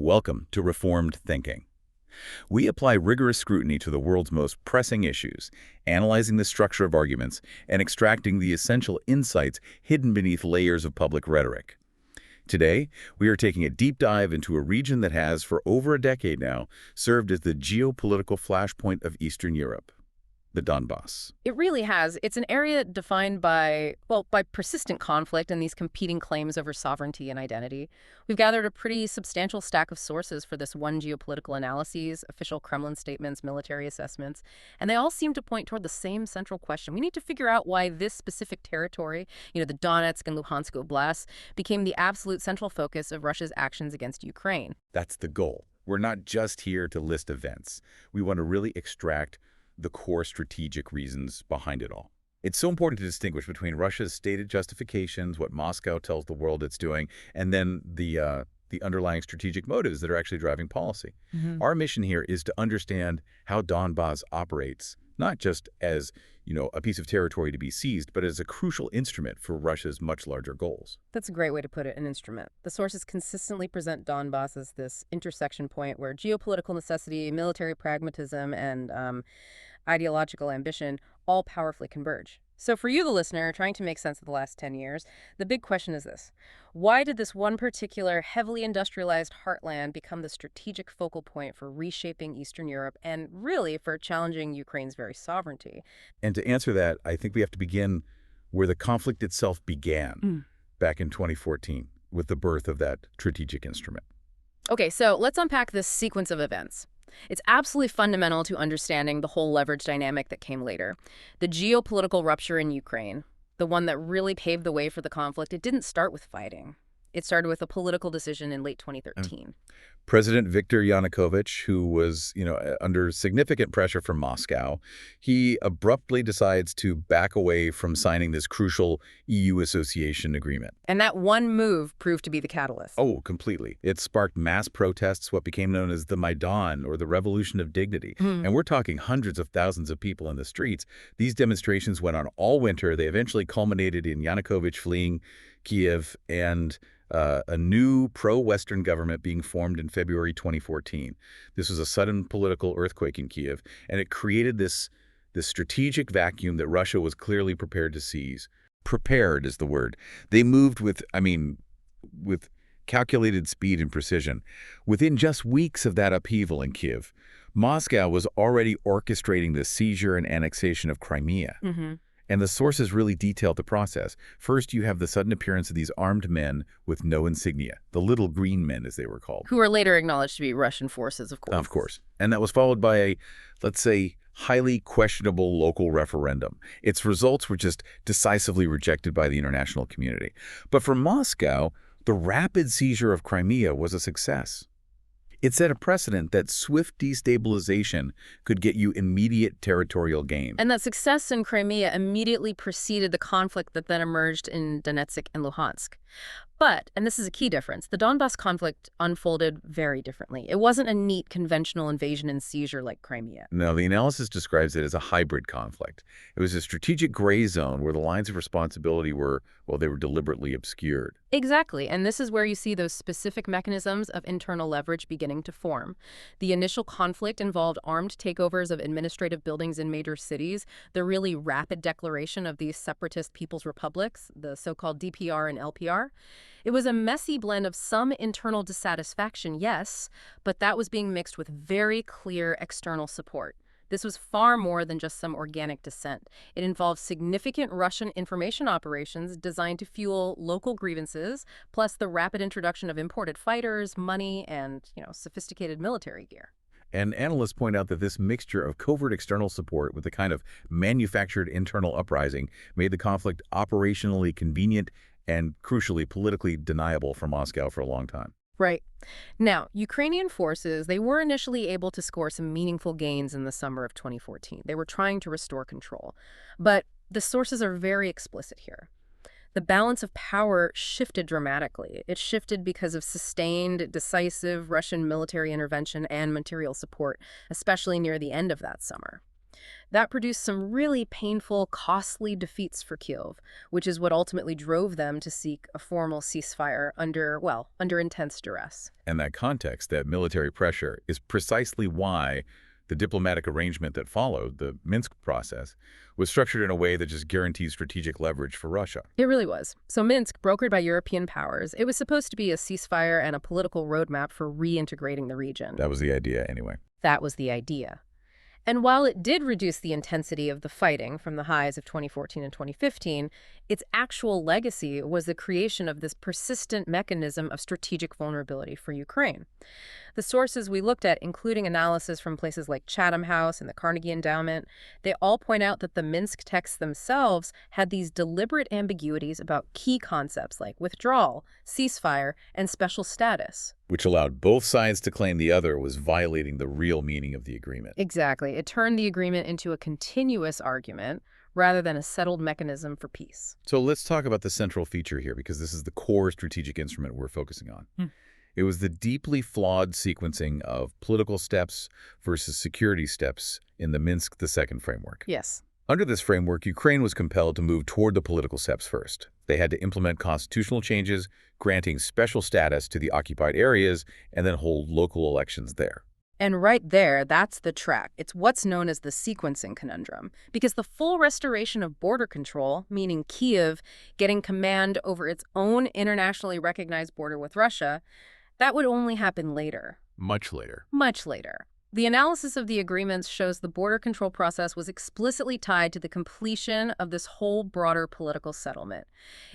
Welcome to Reformed Thinking. We apply rigorous scrutiny to the world's most pressing issues, analyzing the structure of arguments and extracting the essential insights hidden beneath layers of public rhetoric. Today, we are taking a deep dive into a region that has, for over a decade now, served as the geopolitical flashpoint of Eastern Europe, the Donbas. It really has. It's an area defined by persistent conflict and these competing claims over sovereignty and identity. We've gathered a pretty substantial stack of sources for this one geopolitical analyses, official Kremlin statements, military assessments, and they all seem to point toward the same central question. We need to figure out why this specific territory, the Donetsk and Luhansk oblasts, became the absolute central focus of Russia's actions against Ukraine. That's the goal. We're not just here to list events. We want to really extract the core strategic reasons behind it all. It's so important to distinguish between Russia's stated justifications, what Moscow tells the world it's doing, and then the underlying strategic motives that are actually driving policy. Our mission here is to understand how Donbas operates, not just as, a piece of territory to be seized, but as a crucial instrument for Russia's much larger goals. That's a great way to put it, an instrument. The sources consistently present Donbas as this intersection point where geopolitical necessity, military pragmatism, and ideological ambition all powerfully converge. So for you, the listener, trying to make sense of the last 10 years, the big question is this. Why did this one particular heavily industrialized heartland become the strategic focal point for reshaping Eastern Europe and really for challenging Ukraine's very sovereignty? And to answer that, I think we have to begin where the conflict itself began back in 2014 with the birth of that strategic instrument. Okay, so let's unpack this sequence of events. It's absolutely fundamental to understanding the whole leverage dynamic that came later. The geopolitical rupture in Ukraine, the one that really paved the way for the conflict, it didn't start with fighting. It started with a political decision in late 2013. President Viktor Yanukovych, who was, under significant pressure from Moscow, he abruptly decides to back away from signing this crucial EU association agreement. And that one move proved to be the catalyst. Oh, completely. It sparked mass protests, what became known as the Maidan, or the Revolution of Dignity. And we're talking hundreds of thousands of people in the streets. These demonstrations went on all winter. They eventually culminated in Yanukovych fleeing Kyiv and a new pro-Western government being formed in February 2014. This was a sudden political earthquake in Kyiv, and it created this strategic vacuum that Russia was clearly prepared to seize. Prepared is the word. They moved with calculated speed and precision. Within just weeks of that upheaval in Kyiv, Moscow was already orchestrating the seizure and annexation of Crimea. And the sources really detailed the process. First, you have the sudden appearance of these armed men with no insignia, the little green men, as they were called. Who were later acknowledged to be Russian forces, of course. Of course. And that was followed by a, let's say, highly questionable local referendum. Its results were just decisively rejected by the international community. But for Moscow, the rapid seizure of Crimea was a success. It set a precedent that swift destabilization could get you immediate territorial gain. And that success in Crimea immediately preceded the conflict that then emerged in Donetsk and Luhansk. But, and this is a key difference, the Donbas conflict unfolded very differently. It wasn't a neat conventional invasion and seizure like Crimea. No, the analysis describes it as a hybrid conflict. It was a strategic gray zone where the lines of responsibility were, they were deliberately obscured. Exactly, and this is where you see those specific mechanisms of internal leverage beginning to form. The initial conflict involved armed takeovers of administrative buildings in major cities, the really rapid declaration of these separatist people's republics, the so-called DPR and LPR. It was a messy blend of some internal dissatisfaction, yes, but that was being mixed with very clear external support. This was far more than just some organic dissent. It involved significant Russian information operations designed to fuel local grievances, plus the rapid introduction of imported fighters, money, and, sophisticated military gear. And analysts point out that this mixture of covert external support with a kind of manufactured internal uprising made the conflict operationally convenient and, crucially, politically deniable for Moscow for a long time. Right. Now, Ukrainian forces, they were initially able to score some meaningful gains in the summer of 2014. They were trying to restore control. But the sources are very explicit here. The balance of power shifted dramatically. It shifted because of sustained, decisive Russian military intervention and material support, especially near the end of that summer. That produced some really painful, costly defeats for Kyiv, which is what ultimately drove them to seek a formal ceasefire under intense duress. And that context, that military pressure, is precisely why the diplomatic arrangement that followed, the Minsk process, was structured in a way that just guarantees strategic leverage for Russia. It really was. So Minsk, brokered by European powers, it was supposed to be a ceasefire and a political roadmap for reintegrating the region. That was the idea anyway. That was the idea. And while it did reduce the intensity of the fighting from the highs of 2014 and 2015, its actual legacy was the creation of this persistent mechanism of strategic vulnerability for Ukraine. The sources we looked at, including analysis from places like Chatham House and the Carnegie Endowment, they all point out that the Minsk texts themselves had these deliberate ambiguities about key concepts like withdrawal, ceasefire, and special status. Which allowed both sides to claim the other was violating the real meaning of the agreement. Exactly. It turned the agreement into a continuous argument rather than a settled mechanism for peace. So let's talk about the central feature here, because this is the core strategic instrument we're focusing on. It was the deeply flawed sequencing of political steps versus security steps in the Minsk II framework. Yes. Under this framework, Ukraine was compelled to move toward the political steps first. They had to implement constitutional changes, granting special status to the occupied areas, and then hold local elections there. And right there, that's the track. It's what's known as the sequencing conundrum. Because the full restoration of border control, meaning Kyiv getting command over its own internationally recognized border with Russia, that would only happen later. Much later. Much later. The analysis of the agreements shows the border control process was explicitly tied to the completion of this whole broader political settlement.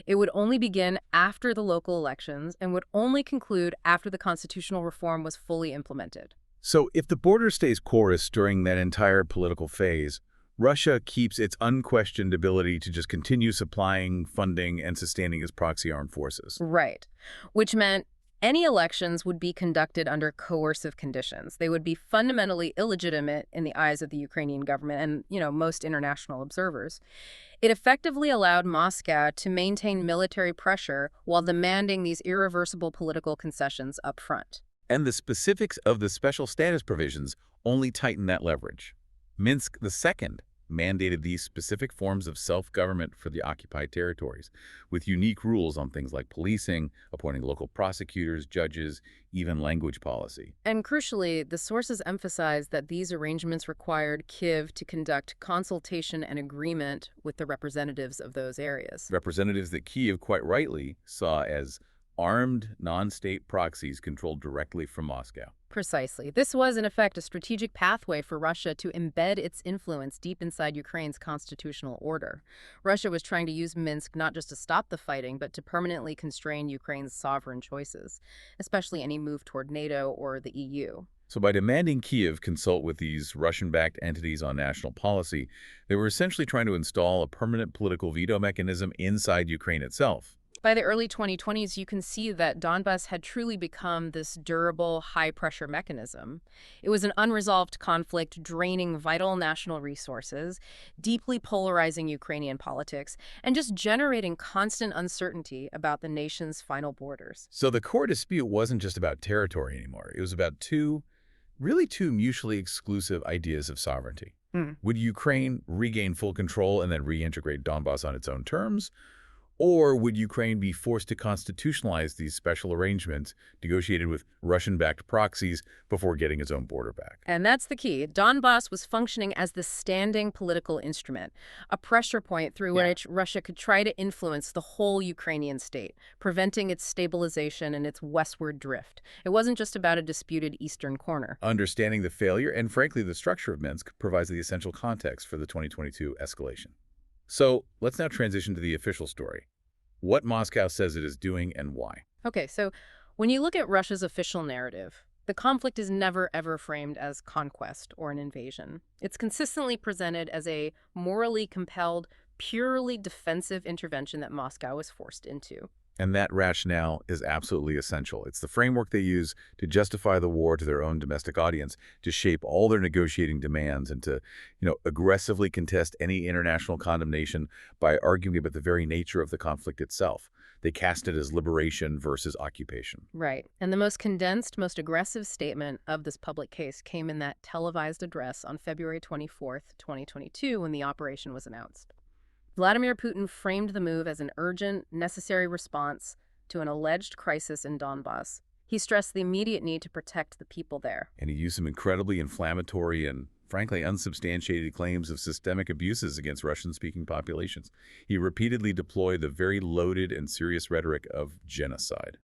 It would only begin after the local elections and would only conclude after the constitutional reform was fully implemented. So if the border stays porous during that entire political phase, Russia keeps its unquestioned ability to just continue supplying, funding, and sustaining its proxy armed forces. Right. Which meant any elections would be conducted under coercive conditions. They would be fundamentally illegitimate in the eyes of the Ukrainian government and, most international observers. It effectively allowed Moscow to maintain military pressure while demanding these irreversible political concessions up front. And the specifics of the special status provisions only tighten that leverage. Minsk II mandated these specific forms of self-government for the occupied territories, with unique rules on things like policing, appointing local prosecutors, judges, even language policy. And crucially, the sources emphasize that these arrangements required Kyiv to conduct consultation and agreement with the representatives of those areas. Representatives that Kyiv quite rightly saw as armed, non-state proxies controlled directly from Moscow. Precisely. This was, in effect, a strategic pathway for Russia to embed its influence deep inside Ukraine's constitutional order. Russia was trying to use Minsk not just to stop the fighting, but to permanently constrain Ukraine's sovereign choices, especially any move toward NATO or the EU. So by demanding Kyiv consult with these Russian-backed entities on national policy, they were essentially trying to install a permanent political veto mechanism inside Ukraine itself. By the early 2020s, you can see that Donbas had truly become this durable, high-pressure mechanism. It was an unresolved conflict draining vital national resources, deeply polarizing Ukrainian politics, and just generating constant uncertainty about the nation's final borders. So the core dispute wasn't just about territory anymore. It was about two mutually exclusive ideas of sovereignty. Would Ukraine regain full control and then reintegrate Donbas on its own terms? Or would Ukraine be forced to constitutionalize these special arrangements negotiated with Russian-backed proxies before getting its own border back? And that's the key. Donbas was functioning as the standing political instrument, a pressure point through which Russia could try to influence the whole Ukrainian state, preventing its stabilization and its westward drift. It wasn't just about a disputed eastern corner. Understanding the failure and, frankly, the structure of Minsk provides the essential context for the 2022 escalation. So let's now transition to the official story. What Moscow says it is doing and why. Okay, so when you look at Russia's official narrative, the conflict is never, ever framed as conquest or an invasion. It's consistently presented as a morally compelled, purely defensive intervention that Moscow is forced into. And that rationale is absolutely essential. It's the framework they use to justify the war to their own domestic audience, to shape all their negotiating demands, and to, aggressively contest any international condemnation by arguing about the very nature of the conflict itself. They cast it as liberation versus occupation. Right. And the most condensed, most aggressive statement of this public case came in that televised address on February 24th, 2022, when the operation was announced. Vladimir Putin framed the move as an urgent, necessary response to an alleged crisis in Donbas. He stressed the immediate need to protect the people there. And he used some incredibly inflammatory and, frankly, unsubstantiated claims of systemic abuses against Russian-speaking populations. He repeatedly deployed the very loaded and serious rhetoric of genocide.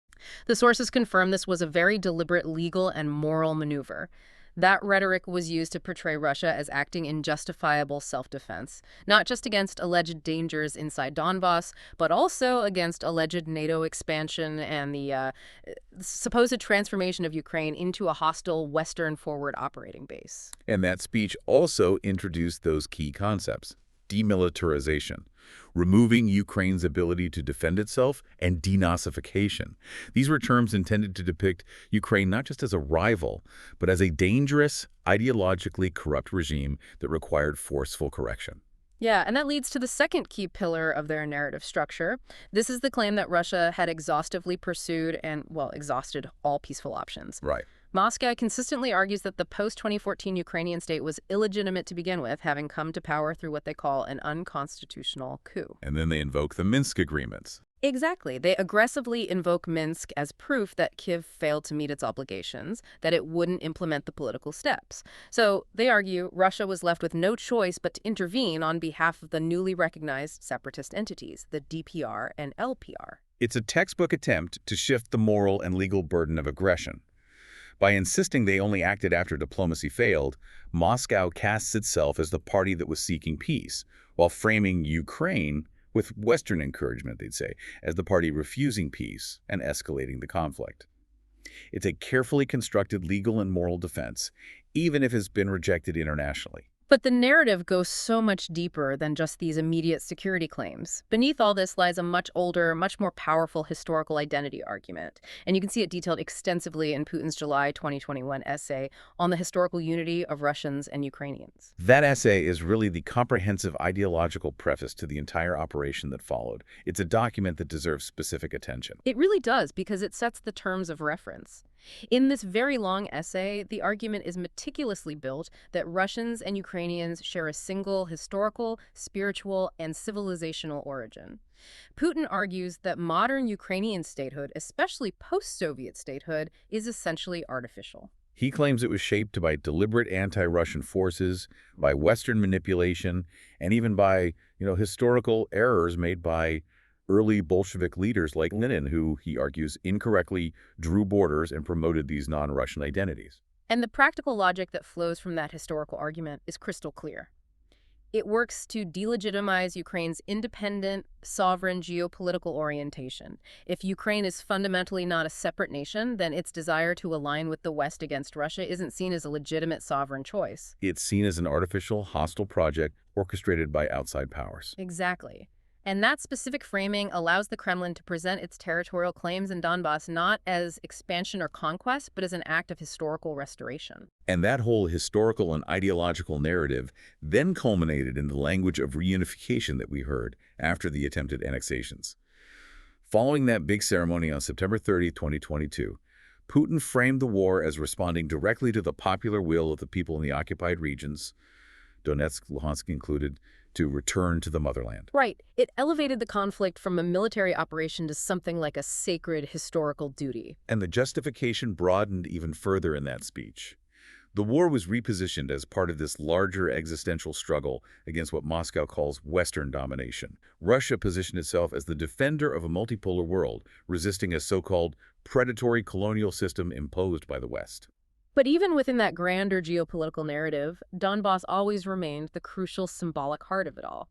The sources confirm this was a very deliberate legal and moral maneuver. That rhetoric was used to portray Russia as acting in justifiable self-defense, not just against alleged dangers inside Donbas, but also against alleged NATO expansion and the supposed transformation of Ukraine into a hostile Western forward operating base. And that speech also introduced those key concepts: demilitarization, removing Ukraine's ability to defend itself, and denazification. These were terms intended to depict Ukraine not just as a rival, but as a dangerous, ideologically corrupt regime that required forceful correction. Yeah, and that leads to the second key pillar of their narrative structure. This is the claim that Russia had exhaustively pursued and, well, exhausted all peaceful options. Right. Moscow consistently argues that the post-2014 Ukrainian state was illegitimate to begin with, having come to power through what they call an unconstitutional coup. And then they invoke the Minsk agreements. Exactly. They aggressively invoke Minsk as proof that Kyiv failed to meet its obligations, that it wouldn't implement the political steps. So they argue Russia was left with no choice but to intervene on behalf of the newly recognized separatist entities, the DPR and LPR. It's a textbook attempt to shift the moral and legal burden of aggression. By insisting they only acted after diplomacy failed, Moscow casts itself as the party that was seeking peace, while framing Ukraine, with Western encouragement, they'd say, as the party refusing peace and escalating the conflict. It's a carefully constructed legal and moral defense, even if it's been rejected internationally. But the narrative goes so much deeper than just these immediate security claims. Beneath all this lies a much older, much more powerful historical identity argument. And you can see it detailed extensively in Putin's July 2021 essay on the historical unity of Russians and Ukrainians. That essay is really the comprehensive ideological preface to the entire operation that followed. It's a document that deserves specific attention. It really does, because it sets the terms of reference. In this very long essay, the argument is meticulously built that Russians and Ukrainians share a single historical, spiritual, and civilizational origin. Putin argues that modern Ukrainian statehood, especially post-Soviet statehood, is essentially artificial. He claims it was shaped by deliberate anti-Russian forces, by Western manipulation, and even by, historical errors made by early Bolshevik leaders like Lenin, who, he argues, incorrectly drew borders and promoted these non-Russian identities. And the practical logic that flows from that historical argument is crystal clear. It works to delegitimize Ukraine's independent, sovereign geopolitical orientation. If Ukraine is fundamentally not a separate nation, then its desire to align with the West against Russia isn't seen as a legitimate sovereign choice. It's seen as an artificial, hostile project orchestrated by outside powers. Exactly. And that specific framing allows the Kremlin to present its territorial claims in Donbas not as expansion or conquest, but as an act of historical restoration. And that whole historical and ideological narrative then culminated in the language of reunification that we heard after the attempted annexations. Following that big ceremony on September 30, 2022, Putin framed the war as responding directly to the popular will of the people in the occupied regions, Donetsk, Luhansk included, to return to the motherland. Right. It elevated the conflict from a military operation to something like a sacred historical duty. And the justification broadened even further in that speech. The war was repositioned as part of this larger existential struggle against what Moscow calls Western domination. Russia positioned itself as the defender of a multipolar world, resisting a so-called predatory colonial system imposed by the West. But even within that grander geopolitical narrative, Donbas always remained the crucial symbolic heart of it all.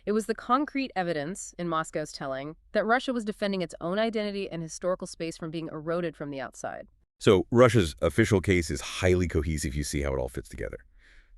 It was the concrete evidence, in Moscow's telling, that Russia was defending its own identity and historical space from being eroded from the outside. So Russia's official case is highly cohesive. You see how it all fits together.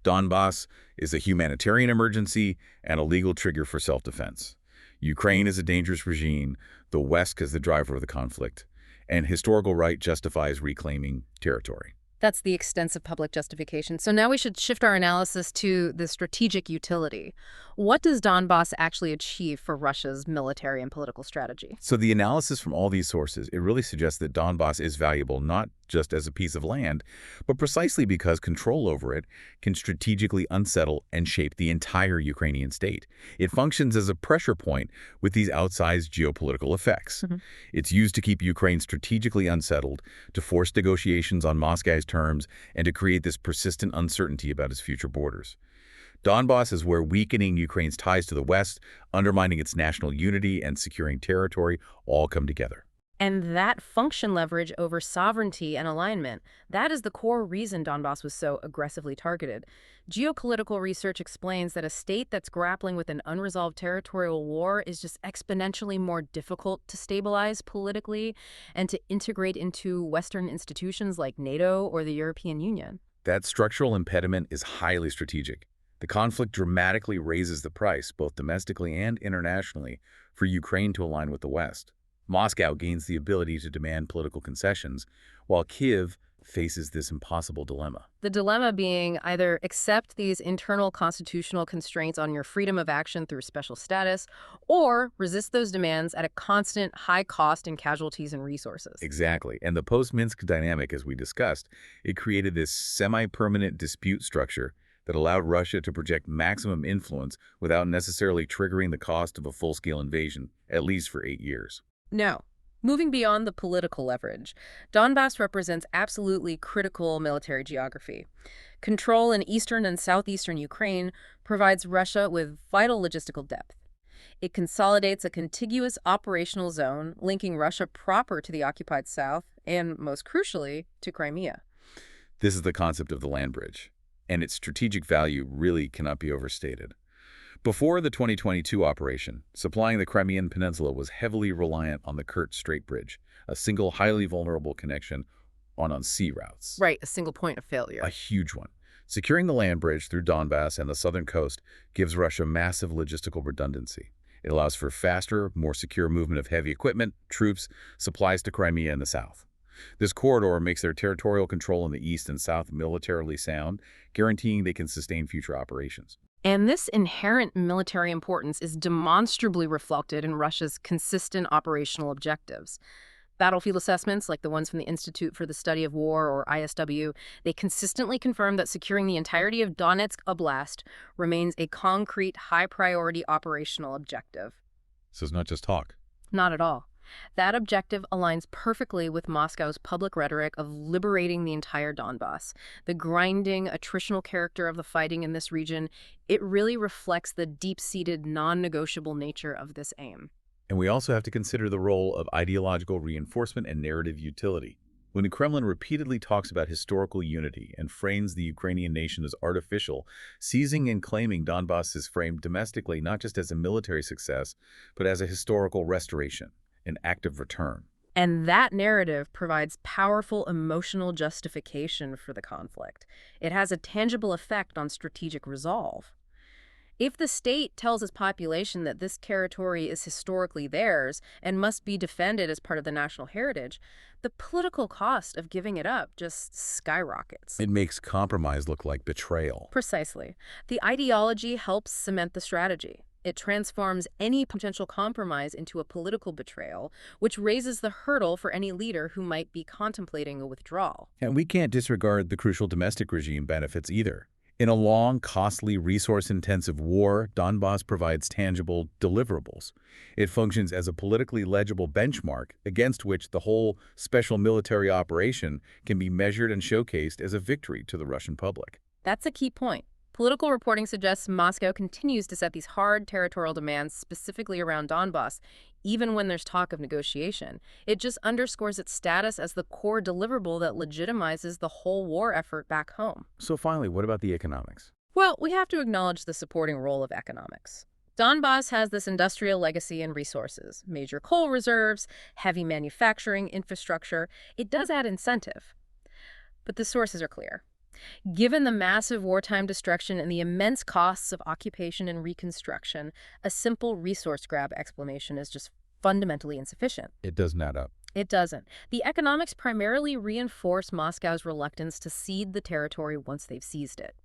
Donbas is a humanitarian emergency and a legal trigger for self-defense. Ukraine is a dangerous regime. The West is the driver of the conflict. And historical right justifies reclaiming territory. That's the extensive public justification. So now we should shift our analysis to the strategic utility. What does Donbas actually achieve for Russia's military and political strategy? So the analysis from all these sources, it really suggests that Donbas is valuable not just as a piece of land, but precisely because control over it can strategically unsettle and shape the entire Ukrainian state. It functions as a pressure point with these outsized geopolitical effects. It's used to keep Ukraine strategically unsettled, to force negotiations on Moscow's terms, and to create this persistent uncertainty about its future borders. Donbas is where weakening Ukraine's ties to the West, undermining its national unity, and securing territory all come together. And that function leverage over sovereignty and alignment, that is the core reason Donbas was so aggressively targeted. Geopolitical research explains that a state that's grappling with an unresolved territorial war is just exponentially more difficult to stabilize politically and to integrate into Western institutions like NATO or the European Union. That structural impediment is highly strategic. The conflict dramatically raises the price, both domestically and internationally, for Ukraine to align with the West. Moscow gains the ability to demand political concessions, while Kyiv faces this impossible dilemma. The dilemma being either accept these internal constitutional constraints on your freedom of action through special status, or resist those demands at a constant high cost in casualties and resources. Exactly. And the post-Minsk dynamic, as we discussed, it created this semi-permanent dispute structure that allowed Russia to project maximum influence without necessarily triggering the cost of a full-scale invasion, at least for 8 years. Now, moving beyond the political leverage, Donbas represents absolutely critical military geography. Control in eastern and southeastern Ukraine provides Russia with vital logistical depth. It consolidates a contiguous operational zone linking Russia proper to the occupied south and, most crucially, to Crimea. This is the concept of the land bridge, and its strategic value really cannot be overstated. Before the 2022 operation, supplying the Crimean Peninsula was heavily reliant on the Kerch Strait Bridge, a single highly vulnerable connection on sea routes. Right, a single point of failure. A huge one. Securing the land bridge through Donbas and the southern coast gives Russia massive logistical redundancy. It allows for faster, more secure movement of heavy equipment, troops, supplies to Crimea in the south. This corridor makes their territorial control in the east and south militarily sound, guaranteeing they can sustain future operations. And this inherent military importance is demonstrably reflected in Russia's consistent operational objectives. Battlefield assessments, like the ones from the Institute for the Study of War, or ISW, they consistently confirm that securing the entirety of Donetsk Oblast remains a concrete, high-priority operational objective. So it's not just talk. Not at all. That objective aligns perfectly with Moscow's public rhetoric of liberating the entire Donbas. The grinding, attritional character of the fighting in this region, it really reflects the deep-seated, non-negotiable nature of this aim. And we also have to consider the role of ideological reinforcement and narrative utility. When the Kremlin repeatedly talks about historical unity and frames the Ukrainian nation as artificial, seizing and claiming Donbas is framed domestically not just as a military success, but as a historical restoration, an act of return. And that narrative provides powerful emotional justification for the conflict. It has a tangible effect on strategic resolve. If the state tells its population that this territory is historically theirs and must be defended as part of the national heritage, the political cost of giving it up just skyrockets. It makes compromise look like betrayal. Precisely. The ideology helps cement the strategy. It transforms any potential compromise into a political betrayal, which raises the hurdle for any leader who might be contemplating a withdrawal. And we can't disregard the crucial domestic regime benefits either. In a long, costly, resource-intensive war, Donbas provides tangible deliverables. It functions as a politically legible benchmark against which the whole special military operation can be measured and showcased as a victory to the Russian public. That's a key point. Political reporting suggests Moscow continues to set these hard territorial demands specifically around Donbas, even when there's talk of negotiation. It just underscores its status as the core deliverable that legitimizes the whole war effort back home. So finally, what about the economics? Well, we have to acknowledge the supporting role of economics. Donbas has this industrial legacy and resources, major coal reserves, heavy manufacturing infrastructure. It does add incentive. But the sources are clear. Given the massive wartime destruction and the immense costs of occupation and reconstruction, a simple resource grab explanation is just fundamentally insufficient. It doesn't add up. It doesn't. The economics primarily reinforce Moscow's reluctance to cede the territory once they've seized it.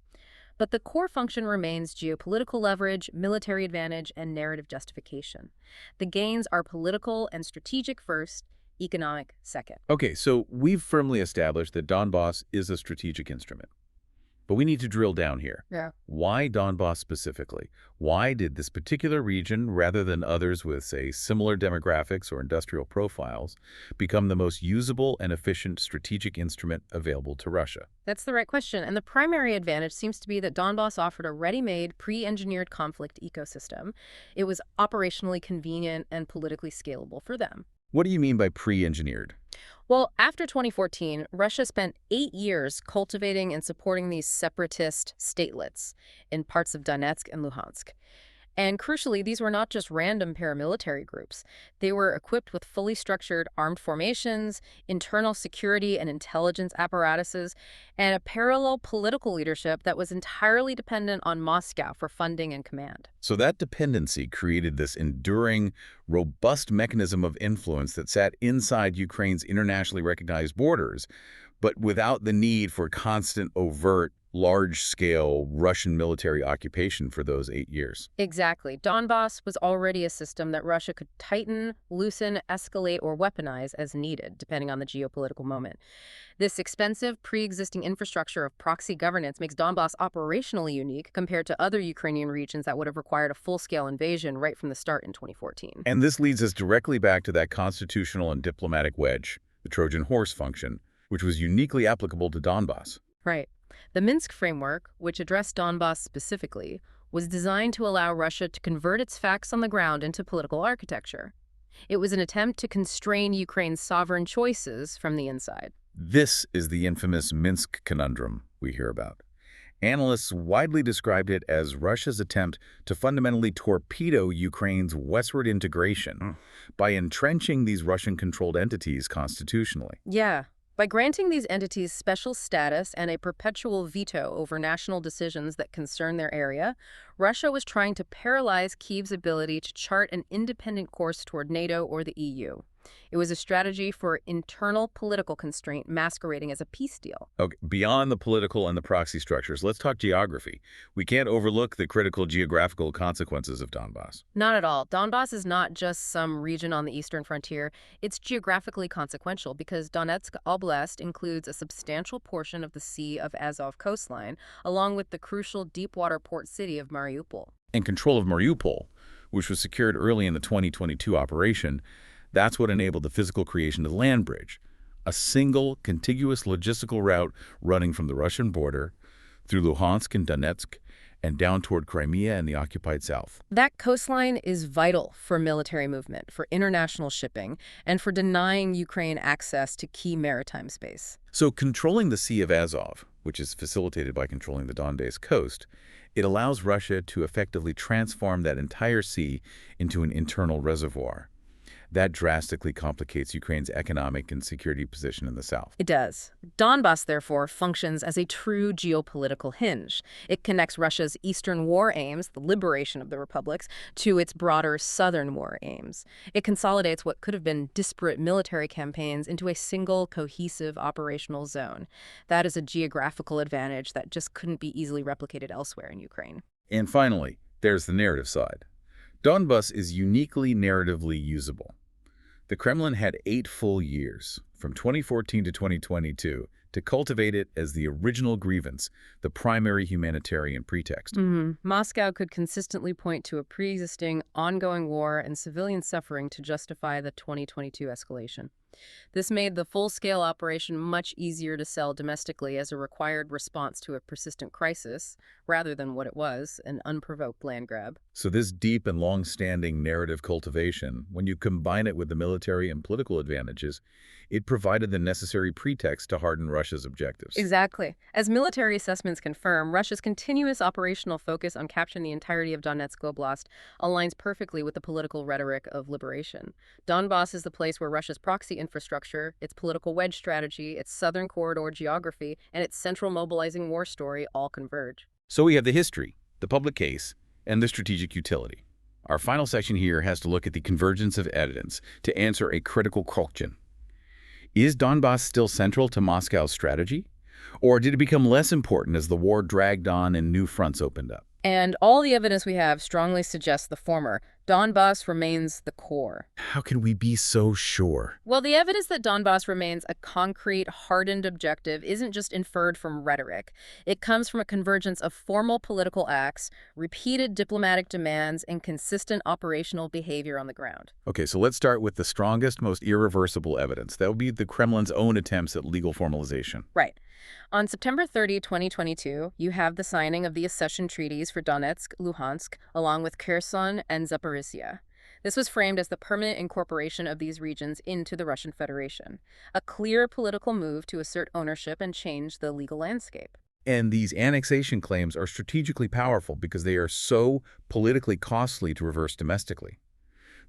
But the core function remains geopolitical leverage, military advantage, and narrative justification. The gains are political and strategic first, economic second. Okay, so we've firmly established that Donbas is a strategic instrument. But we need to drill down here. Yeah. Why Donbas specifically? Why did this particular region, rather than others with, say, similar demographics or industrial profiles, become the most usable and efficient strategic instrument available to Russia? That's the right question, and the primary advantage seems to be that Donbas offered a ready-made, pre-engineered conflict ecosystem. It was operationally convenient and politically scalable for them. What do you mean by pre-engineered? Well, after 2014, Russia spent 8 years cultivating and supporting these separatist statelets in parts of Donetsk and Luhansk. And crucially, these were not just random paramilitary groups. They were equipped with fully structured armed formations, internal security and intelligence apparatuses, and a parallel political leadership that was entirely dependent on Moscow for funding and command. So that dependency created this enduring, robust mechanism of influence that sat inside Ukraine's internationally recognized borders, but without the need for constant, overt, large-scale Russian military occupation for those 8 years. Exactly. Donbas was already a system that Russia could tighten, loosen, escalate, or weaponize as needed, depending on the geopolitical moment. This expensive, pre-existing infrastructure of proxy governance makes Donbas operationally unique compared to other Ukrainian regions that would have required a full-scale invasion right from the start in 2014. And this leads us directly back to that constitutional and diplomatic wedge, the Trojan horse function, which was uniquely applicable to Donbas. Right. The Minsk framework, which addressed Donbas specifically, was designed to allow Russia to convert its facts on the ground into political architecture. It was an attempt to constrain Ukraine's sovereign choices from the inside. This is the infamous Minsk conundrum we hear about. Analysts widely described it as Russia's attempt to fundamentally torpedo Ukraine's westward integration by entrenching these Russian-controlled entities constitutionally. Yeah. By granting these entities special status and a perpetual veto over national decisions that concern their area, Russia was trying to paralyze Kyiv's ability to chart an independent course toward NATO or the EU. It was a strategy for internal political constraint masquerading as a peace deal. Okay, beyond the political and the proxy structures, let's talk geography. We can't overlook the critical geographical consequences of Donbas. Not at all. Donbas is not just some region on the eastern frontier. It's geographically consequential because Donetsk Oblast includes a substantial portion of the Sea of Azov coastline, along with the crucial deepwater port city of Mariupol. And control of Mariupol, which was secured early in the 2022 operation, that's what enabled the physical creation of the land bridge, a single, contiguous logistical route running from the Russian border through Luhansk and Donetsk and down toward Crimea and the occupied south. That coastline is vital for military movement, for international shipping, and for denying Ukraine access to key maritime space. So controlling the Sea of Azov, which is facilitated by controlling the Donbas coast, it allows Russia to effectively transform that entire sea into an internal reservoir. That drastically complicates Ukraine's economic and security position in the south. It does. Donbas, therefore, functions as a true geopolitical hinge. It connects Russia's Eastern war aims, the liberation of the republics, to its broader Southern war aims. It consolidates what could have been disparate military campaigns into a single, cohesive operational zone. That is a geographical advantage that just couldn't be easily replicated elsewhere in Ukraine. And finally, there's the narrative side. Donbas is uniquely narratively usable. The Kremlin had 8 full years, from 2014 to 2022, to cultivate it as the original grievance, the primary humanitarian pretext. Moscow could consistently point to a pre-existing, ongoing war and civilian suffering to justify the 2022 escalation. This made the full-scale operation much easier to sell domestically as a required response to a persistent crisis, rather than what it was, an unprovoked land grab. So this deep and long-standing narrative cultivation, when you combine it with the military and political advantages, it provided the necessary pretext to harden Russia's objectives. Exactly. As military assessments confirm, Russia's continuous operational focus on capturing the entirety of Donetsk Oblast aligns perfectly with the political rhetoric of liberation. Donbas is the place where Russia's proxy infrastructure, its political wedge strategy, its southern corridor geography, and its central mobilizing war story all converge. So we have the history, the public case, and the strategic utility. Our final section here has to look at the convergence of evidence to answer a critical question. Is Donbas still central to Moscow's strategy? Or did it become less important as the war dragged on and new fronts opened up? And all the evidence we have strongly suggests the former. Donbas remains the core. How can we be so sure? Well, the evidence that Donbas remains a concrete, hardened objective isn't just inferred from rhetoric. It comes from a convergence of formal political acts, repeated diplomatic demands, and consistent operational behavior on the ground. Okay, so let's start with the strongest, most irreversible evidence. That would be the Kremlin's own attempts at legal formalization. Right. On September 30, 2022, you have the signing of the accession treaties for Donetsk, Luhansk, along with Kherson and Zaporizhia. This was framed as the permanent incorporation of these regions into the Russian Federation, a clear political move to assert ownership and change the legal landscape. And these annexation claims are strategically powerful because they are so politically costly to reverse domestically.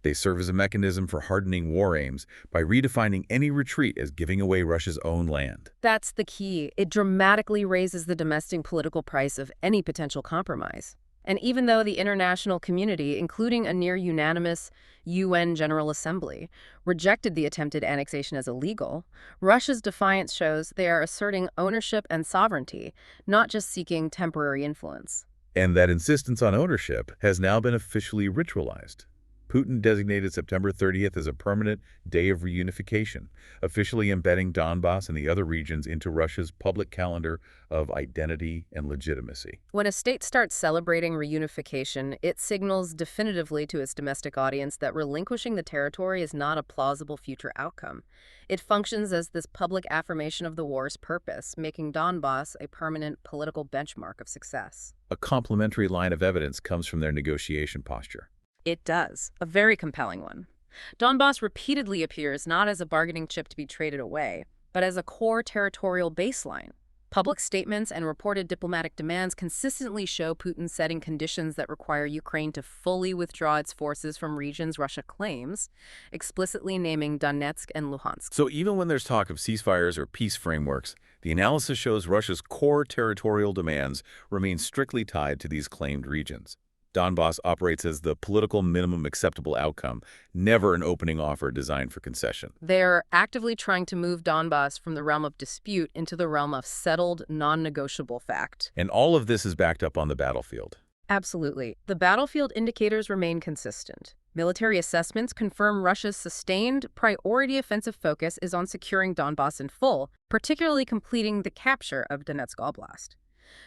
They serve as a mechanism for hardening war aims by redefining any retreat as giving away Russia's own land. That's the key. It dramatically raises the domestic political price of any potential compromise. And even though the international community, including a near-unanimous UN General Assembly, rejected the attempted annexation as illegal, Russia's defiance shows they are asserting ownership and sovereignty, not just seeking temporary influence. And that insistence on ownership has now been officially ritualized. Putin designated September 30th as a permanent day of reunification, officially embedding Donbas and the other regions into Russia's public calendar of identity and legitimacy. When a state starts celebrating reunification, it signals definitively to its domestic audience that relinquishing the territory is not a plausible future outcome. It functions as this public affirmation of the war's purpose, making Donbas a permanent political benchmark of success. A complementary line of evidence comes from their negotiation posture. It does, a very compelling one. Donbas repeatedly appears not as a bargaining chip to be traded away, but as a core territorial baseline. Public statements and reported diplomatic demands consistently show Putin setting conditions that require Ukraine to fully withdraw its forces from regions Russia claims, explicitly naming Donetsk and Luhansk. So even when there's talk of ceasefires or peace frameworks, the analysis shows Russia's core territorial demands remain strictly tied to these claimed regions. Donbas operates as the political minimum acceptable outcome, never an opening offer designed for concession. They're actively trying to move Donbas from the realm of dispute into the realm of settled, non-negotiable fact. And all of this is backed up on the battlefield. Absolutely. The battlefield indicators remain consistent. Military assessments confirm Russia's sustained, priority offensive focus is on securing Donbas in full, particularly completing the capture of Donetsk Oblast.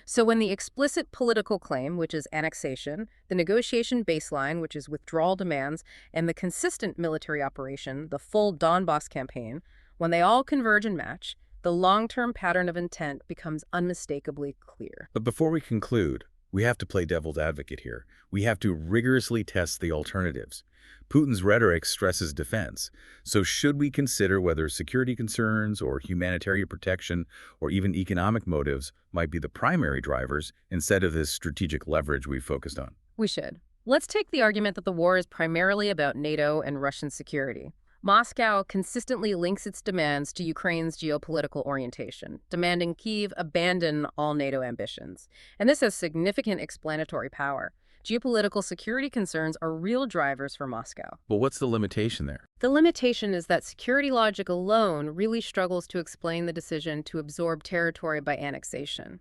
So when the explicit political claim, which is annexation, the negotiation baseline, which is withdrawal demands, and the consistent military operation, the full Donbas campaign, when they all converge and match, the long-term pattern of intent becomes unmistakably clear. But before we conclude, we have to play devil's advocate here. We have to rigorously test the alternatives. Putin's rhetoric stresses defense. So should we consider whether security concerns or humanitarian protection or even economic motives might be the primary drivers instead of this strategic leverage we focused on? We should. Let's take the argument that the war is primarily about NATO and Russian security. Moscow consistently links its demands to Ukraine's geopolitical orientation, demanding Kyiv abandon all NATO ambitions. And this has significant explanatory power. Geopolitical security concerns are real drivers for Moscow. But what's the limitation there? The limitation is that security logic alone really struggles to explain the decision to absorb territory by annexation,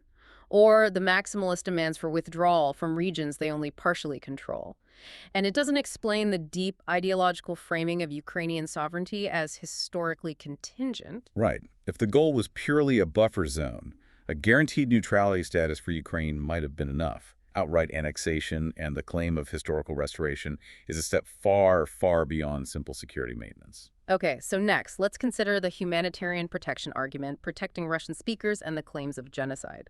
or the maximalist demands for withdrawal from regions they only partially control. And it doesn't explain the deep ideological framing of Ukrainian sovereignty as historically contingent. Right. If the goal was purely a buffer zone, a guaranteed neutrality status for Ukraine might have been enough. Outright annexation and the claim of historical restoration is a step far, far beyond simple security maintenance. Okay, so next, let's consider the humanitarian protection argument, protecting Russian speakers and the claims of genocide.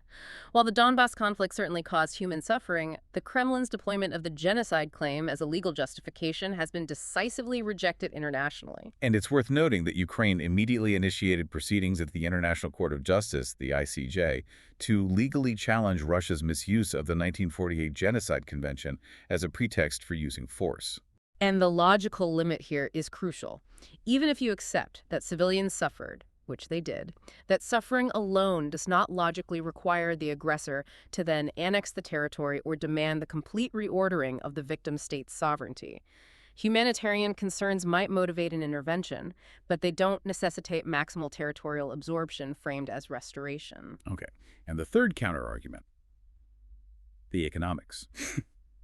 While the Donbas conflict certainly caused human suffering, the Kremlin's deployment of the genocide claim as a legal justification has been decisively rejected internationally. And it's worth noting that Ukraine immediately initiated proceedings at the International Court of Justice, the ICJ, to legally challenge Russia's misuse of the 1948 Genocide Convention as a pretext for using force. And the logical limit here is crucial. Even if you accept that civilians suffered, which they did, that suffering alone does not logically require the aggressor to then annex the territory or demand the complete reordering of the victim state's sovereignty. Humanitarian concerns might motivate an intervention, but they don't necessitate maximal territorial absorption framed as restoration. Okay. And the third counterargument, the economics.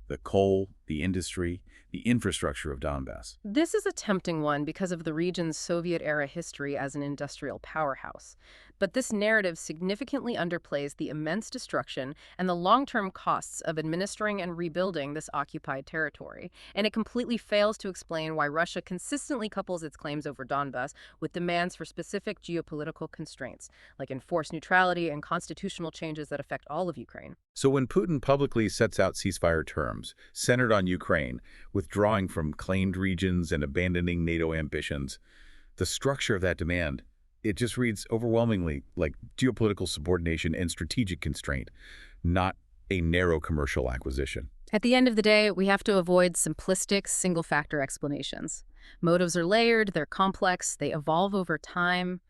The coal, the industry, the infrastructure of Donbas. This is a tempting one because of the region's Soviet-era history as an industrial powerhouse. But this narrative significantly underplays the immense destruction and the long-term costs of administering and rebuilding this occupied territory. And it completely fails to explain why Russia consistently couples its claims over Donbas with demands for specific geopolitical constraints, like enforced neutrality and constitutional changes that affect all of Ukraine. So when Putin publicly sets out ceasefire terms centered on Ukraine, withdrawing from claimed regions and abandoning NATO ambitions, the structure of that demand, it just reads overwhelmingly like geopolitical subordination and strategic constraint, not a narrow commercial acquisition. At the end of the day, we have to avoid simplistic, single-factor explanations. Motives are layered, they're complex, they evolve over time.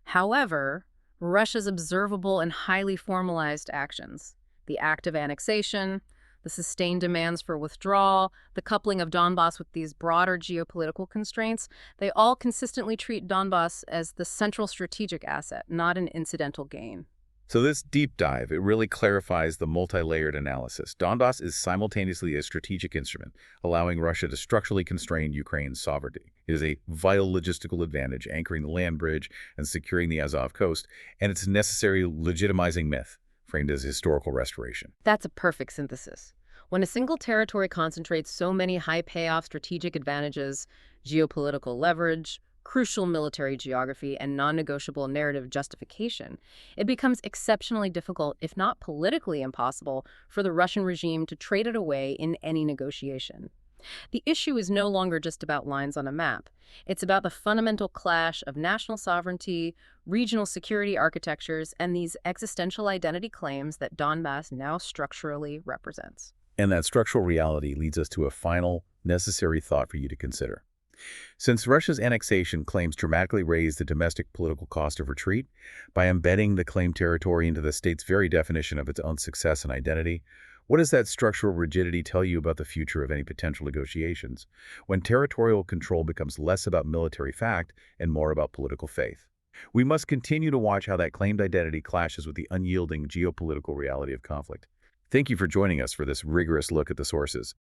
However, Russia's observable and highly formalized actions, the act of annexation, the sustained demands for withdrawal, the coupling of Donbas with these broader geopolitical constraints, they all consistently treat Donbas as the central strategic asset, not an incidental gain. So this deep dive, it really clarifies the multi-layered analysis. Donbas is simultaneously a strategic instrument, allowing Russia to structurally constrain Ukraine's sovereignty. It is a vital logistical advantage, anchoring the land bridge and securing the Azov coast, and it's a necessary legitimizing myth, framed as historical restoration. That's a perfect synthesis. When a single territory concentrates so many high-payoff strategic advantages, geopolitical leverage, crucial military geography, and non-negotiable narrative justification, it becomes exceptionally difficult, if not politically impossible, for the Russian regime to trade it away in any negotiation. The issue is no longer just about lines on a map. It's about the fundamental clash of national sovereignty, regional security architectures, and these existential identity claims that Donbas now structurally represents. And that structural reality leads us to a final, necessary thought for you to consider. Since Russia's annexation claims dramatically raise the domestic political cost of retreat by embedding the claimed territory into the state's very definition of its own success and identity, what does that structural rigidity tell you about the future of any potential negotiations, when territorial control becomes less about military fact and more about political faith? We must continue to watch how that claimed identity clashes with the unyielding geopolitical reality of conflict. Thank you for joining us for this rigorous look at the sources.